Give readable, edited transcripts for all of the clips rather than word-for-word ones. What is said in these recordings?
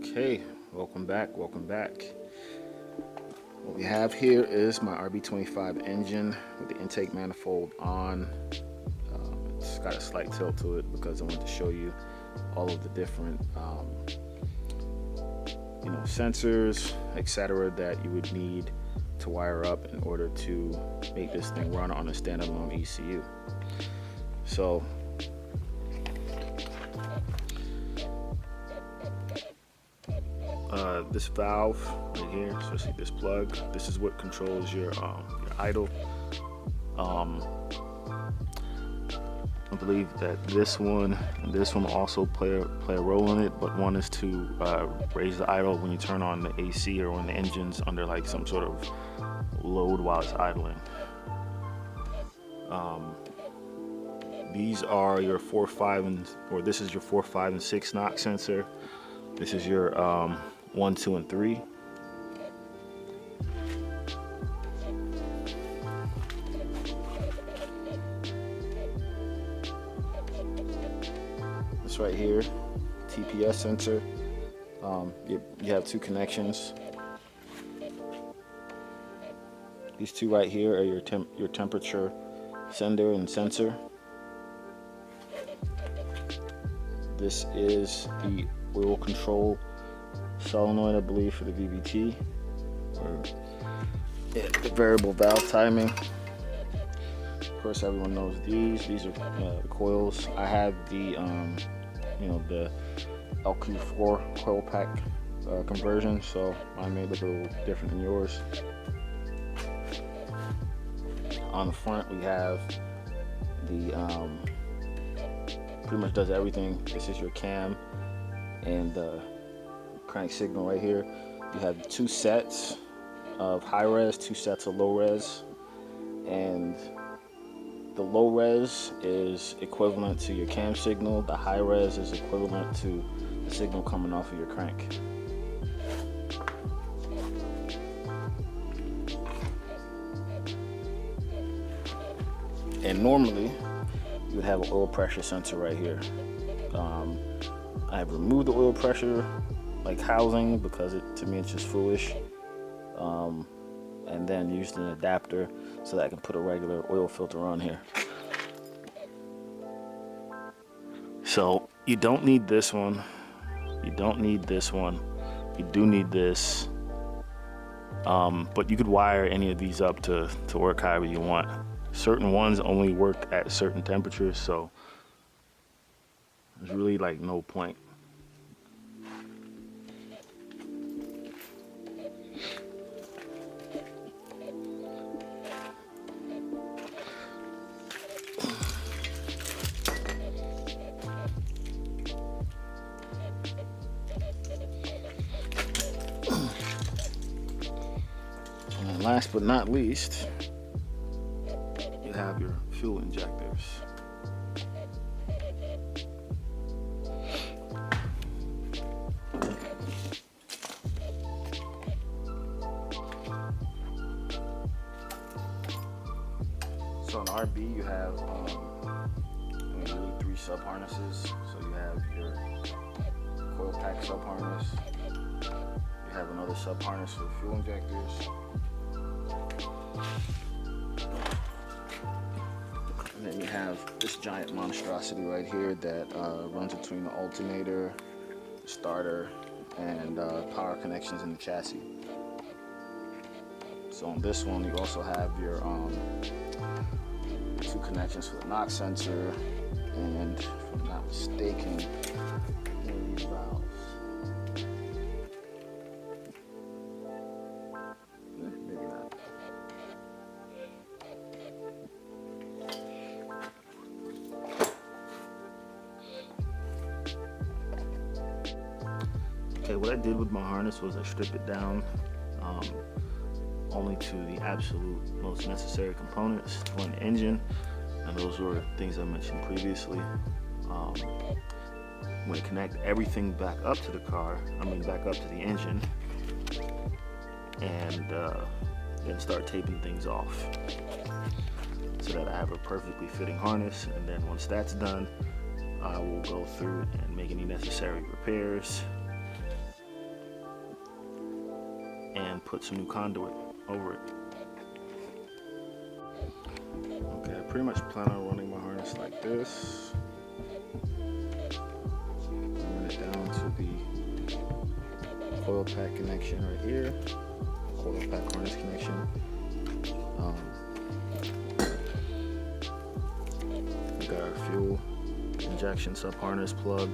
Okay, welcome back. What we have here is my RB25 engine with the intake manifold on. It's got a slight tilt to it because I want to show you all of the different sensors, etc., that you would need to wire up in order to make this thing run on a standalone ECU. So this valve right here, especially this plug, this is what controls your idle. I believe that this one and this one also play a role in it, but one is to raise the idle when you turn on the AC or when the engine's under like some sort of load while it's idling. These are your 4, 5, or this is your 4, 5, and 6 knock sensor. This is your 1, 2, and 3. This right here, TPS sensor. You have 2 connections. These 2 right here are your temperature sender and sensor. This is the oil control solenoid, I believe, for the VVT, or the variable valve timing. Of course, everyone knows these are the coils. I have the the LQ4 coil pack conversion, so mine may look a little different than yours. On the front, we have the pretty much does everything. This is your cam and crank signal right here. You have 2 sets of high res, 2 sets of low res, and the low res is equivalent to your cam signal. The high res is equivalent to the signal coming off of your crank. And normally you would have an oil pressure sensor right here. I have removed the oil pressure housing because to me it's just foolish, and then used an adapter so that I can put a regular oil filter on here. So you don't need this one, you don't need this one, you do need this, but you could wire any of these up to work however you want. Certain ones only work at certain temperatures, so there's really no point. And last but not least, you have your fuel injectors. So in RB you have really 3 sub harnesses. So you have your coil pack sub harness, you have another sub harness for fuel injectors, and then you have this giant monstrosity right here that runs between the alternator, the starter, and power connections in the chassis. So on this one you also have your 2 connections for the knock sensor, and if I'm not mistaken, these valves. Maybe not. Okay, what I did with my harness was I stripped it down only to the absolute most necessary components to run the engine, and those were things I mentioned previously. I'm going to connect everything back up to the car, back up to the engine, and then start taping things off so that I have a perfectly fitting harness. And then once that's done, I will go through and make any necessary repairs and put some new conduit over it. Okay, I pretty much plan on running my harness like this. Run it down to the coil pack connection right here. Coil pack harness connection. We got our fuel injection sub harness plug.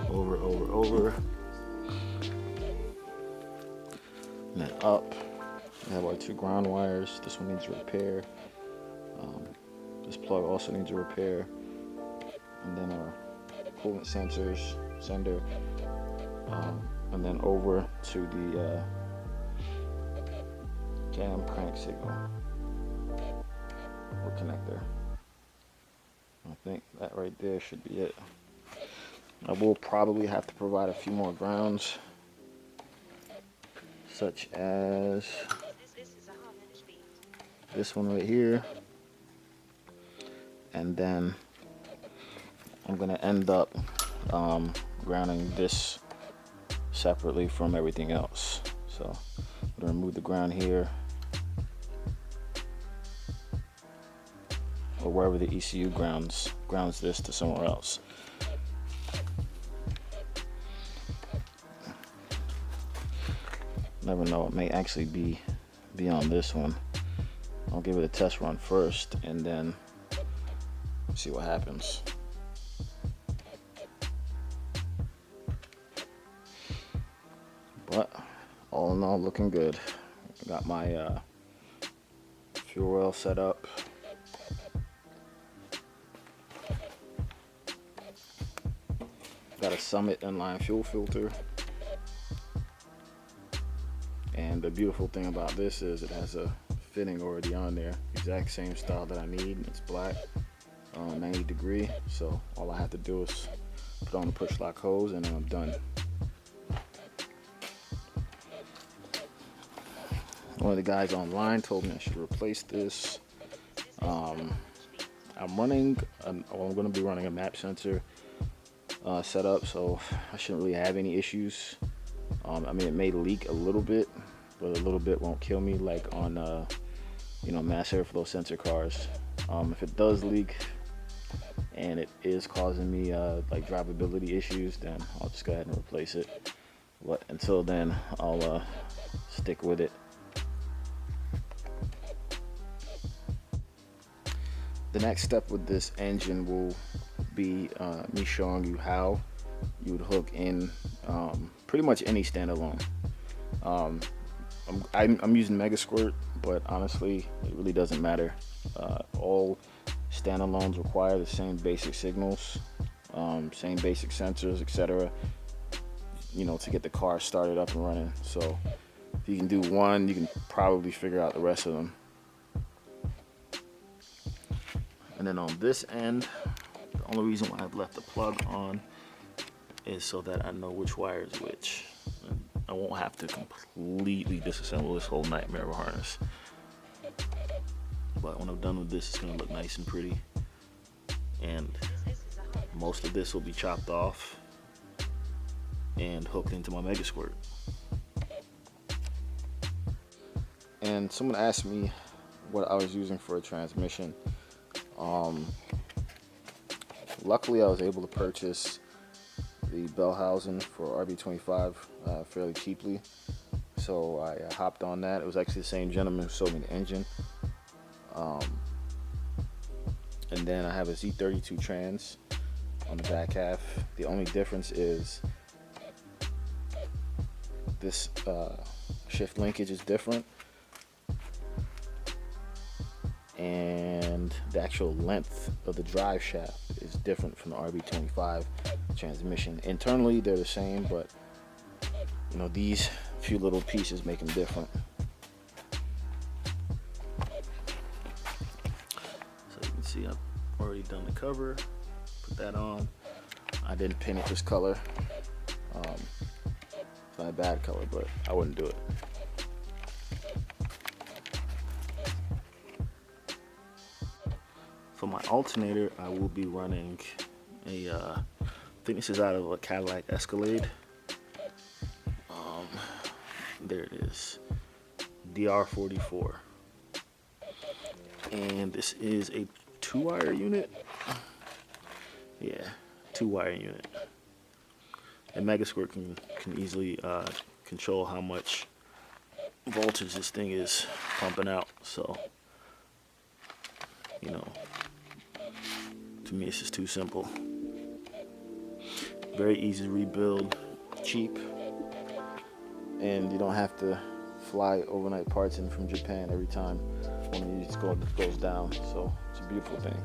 Over. And then up. We have our 2 ground wires. This one needs repair. This plug also needs a repair. And then our coolant sender. And then over to the cam crank signal or connector. I think that right there should be it. I will probably have to provide a few more grounds, such as this one right here, and then I'm gonna end up grounding this separately from everything else. So I'm gonna remove the ground here, or wherever the ECU grounds this to somewhere else. Never know, it may actually be on this one. I'll give it a test run first and then see what happens. But all in all, looking good. Got my fuel oil set up. Got a Summit inline fuel filter. And the beautiful thing about this is it has a fitting already on there. Exact same style that I need. It's black, 90 degree. So all I have to do is put on the push lock hose and then I'm done. One of the guys online told me I should replace this. I'm going to be running a map sensor setup, so I shouldn't really have any issues. I mean, it may leak a little bit, but a little bit won't kill me like on mass airflow sensor cars. If it does leak and it is causing me like drivability issues, then I'll just go ahead and replace it. But until then, I'll stick with it. The next step with this engine will be me showing you how you would hook in pretty much any standalone. I'm using Mega Squirt, but honestly, it really doesn't matter. All standalones require the same basic signals, same basic sensors, etc. To get the car started up and running. So if you can do one, you can probably figure out the rest of them. And then on this end, the only reason why I've left the plug on is so that I know which wire is which. And I won't have to completely disassemble this whole nightmare of a harness. But when I'm done with this, it's going to look nice and pretty. And most of this will be chopped off and hooked into my Mega Squirt. And someone asked me what I was using for a transmission. Luckily, I was able to purchase the bell housing for RB25 fairly cheaply, so I hopped on that. It was actually the same gentleman who sold me the engine. And then I have a Z32 trans on the back half. The only difference is this shift linkage is different, and the actual length of the drive shaft is different from the RB25 transmission. Internally they're the same, but these few little pieces make them different. So you can see I've already done the cover, put that on. I didn't paint it this color. It's not a bad color, but I wouldn't do it. For my alternator, I will be running a, I think this is out of a Cadillac Escalade. There it is, DR44. And this is a 2-wire unit. Yeah, 2-wire unit. And Megasquirt can easily control how much voltage this thing is pumping out. So, you know, to me it's just too simple. Very easy to rebuild, cheap, and you don't have to fly overnight parts in from Japan every time one of these goes down. So it's a beautiful thing.